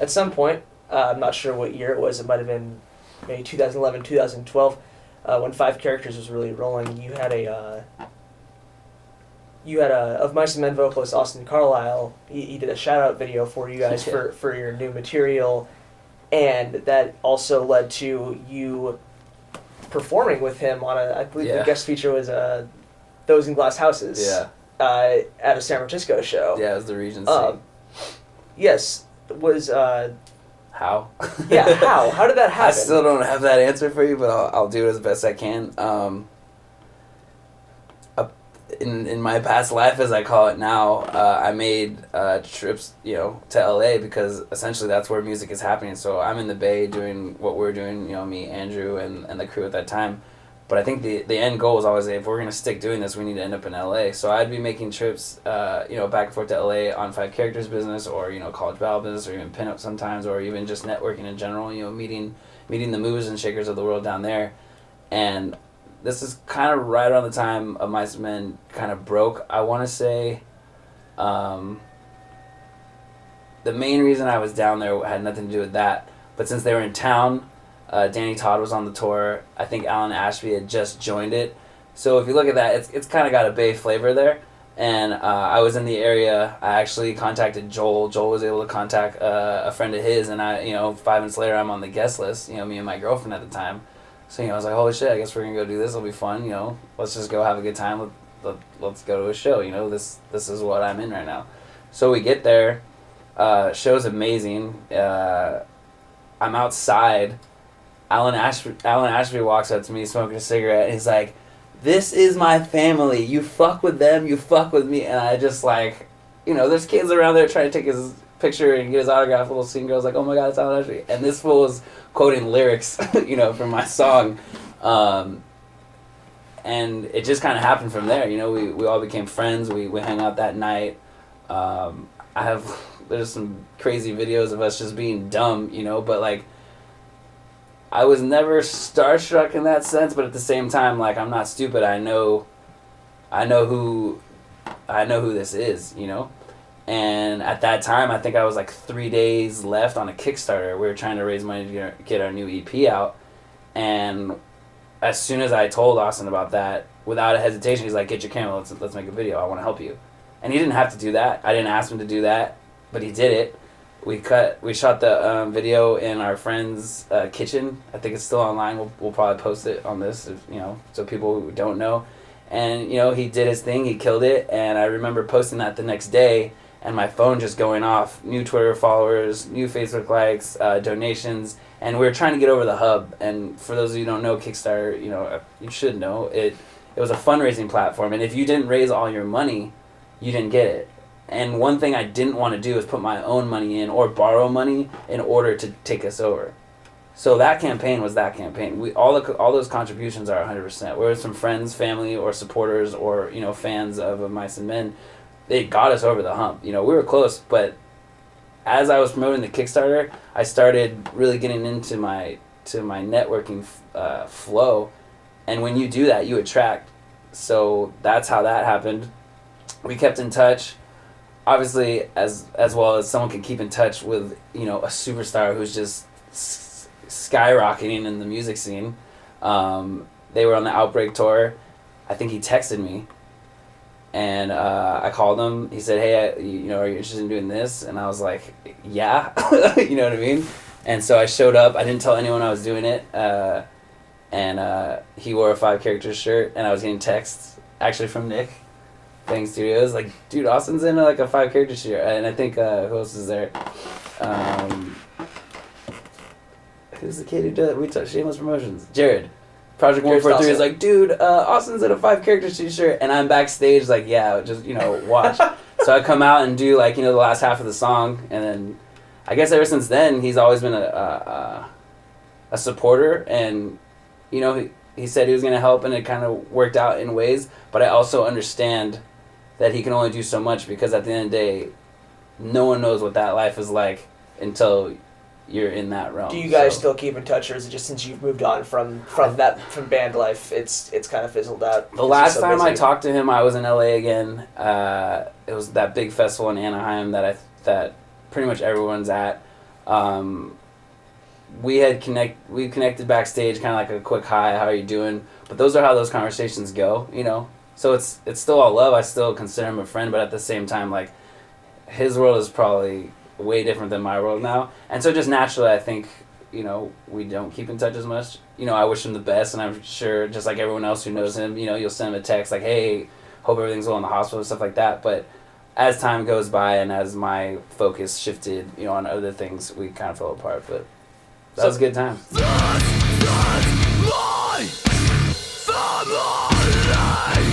at some point, I'm not sure what year it was, it might have been maybe 2011, 2012, when Five Characters was really rolling, you had a Of Mice and Men vocalist Austin Carlile. He did a shout-out video for you guys for your new material, and that also led to you performing with him on I believe the guest feature was Those in Glass Houses at a San Francisco show. Yeah, it was the Regency. Yes. Was... how? Yeah, how? How did that happen? I still don't have that answer for you, but I'll do it as best I can. In my past life, as I call it now, I made trips, to LA because essentially that's where music is happening. So I'm in the Bay doing what we're doing, me, Andrew, and the crew at that time. But I think the end goal is always, if we're going to stick doing this, we need to end up in LA. So I'd be making trips, back and forth to LA on Five Characters business or, college battle business or even pinup sometimes or even just networking in general, meeting the movers and shakers of the world down there. And this is kind of right around the time Of Mice and Men kind of broke. I want to say the main reason I was down there had nothing to do with that. But since they were in town, Danny Todd was on the tour. I think Alan Ashby had just joined it. So if you look at that, it's kind of got a Bay flavor there. And I was in the area. I actually contacted Joel. Joel was able to contact a friend of his. And 5 minutes later, I'm on the guest list, me and my girlfriend at the time. So, I was like, holy shit, I guess we're going to go do this. It'll be fun, Let's just go have a good time. Let's go to a show, This is what I'm in right now. So we get there. Show's amazing. I'm outside. Alan Ashby walks up to me smoking a cigarette, and he's like, this is my family. You fuck with them, you fuck with me. And I just there's kids around there trying to take his picture and get his autograph. Little scene girl's like, oh my god, it's Alan Ashby. And this fool was quoting lyrics, from my song. And it just kind of happened from there. We all became friends. We hung out that night. There's some crazy videos of us just being dumb, but I was never starstruck in that sense, but at the same time, I'm not stupid. I know who this is, And at that time, I think I was 3 days left on a Kickstarter. We were trying to raise money to get our new EP out. And as soon as I told Austin about that, without a hesitation, he's like, get your camera, let's make a video. I want to help you. And he didn't have to do that. I didn't ask him to do that, but he did it. We shot the video in our friend's kitchen. I think it's still online. We'll probably post it on this, so people who don't know. And, he did his thing. He killed it. And I remember posting that the next day and my phone just going off. New Twitter followers, new Facebook likes, donations. And we were trying to get over the hub. And for those of you who don't know, Kickstarter, you should know, it was a fundraising platform. And if you didn't raise all your money, you didn't get it. And one thing I didn't want to do is put my own money in or borrow money in order to take us over. So that campaign was that campaign. All those contributions are 100%. Whether it's from friends, family, or supporters, or fans of Mice and Men, they got us over the hump. We were close, but as I was promoting the Kickstarter, I started really getting into my networking flow, and when you do that, you attract. So that's how that happened. We kept in touch. Obviously, as well as someone can keep in touch with, a superstar who's just skyrocketing in the music scene. They were on the Outbreak tour. I think he texted me, and I called him. He said, hey, are you interested in doing this? And I was like, yeah, you know what I mean? And so I showed up. I didn't tell anyone I was doing it. And he wore a Five Characters shirt, and I was getting texts, actually from Nick. Thanks, dude. It was like, dude, Austin's in a Five Characters shirt, and I think who else is there? Who's the kid who does? We took Shameless Promotions. Jared. Project 143 is like, dude, Austin's in a Five Characters t-shirt, and I'm backstage like, yeah, just watch. So I come out and do the last half of the song, and then I guess ever since then he's always been a supporter, and he said he was gonna help, and it kind of worked out in ways. But I also understand that he can only do so much because at the end of the day, no one knows what that life is like until you're in that realm. Do you guys still keep in touch, or is it just since you've moved on from band life, it's kind of fizzled out? The last time I talked to him, I was in LA again. It was that big festival in Anaheim that pretty much everyone's at. We connected backstage, kind of like a quick hi, how are you doing? But those are how those conversations go, you know. So it's still all love. I still consider him a friend, but at the same time, like, his world is probably way different than my world now, and so just naturally, I think, you know, we don't keep in touch as much. You know, I wish him the best, and I'm sure, just like everyone else who knows him, you know, you'll send him a text like, hey, hope everything's well in the hospital and stuff like that. But as time goes by and as my focus shifted, you know, on other things, we kind of fell apart. But that was a good time. This is my family.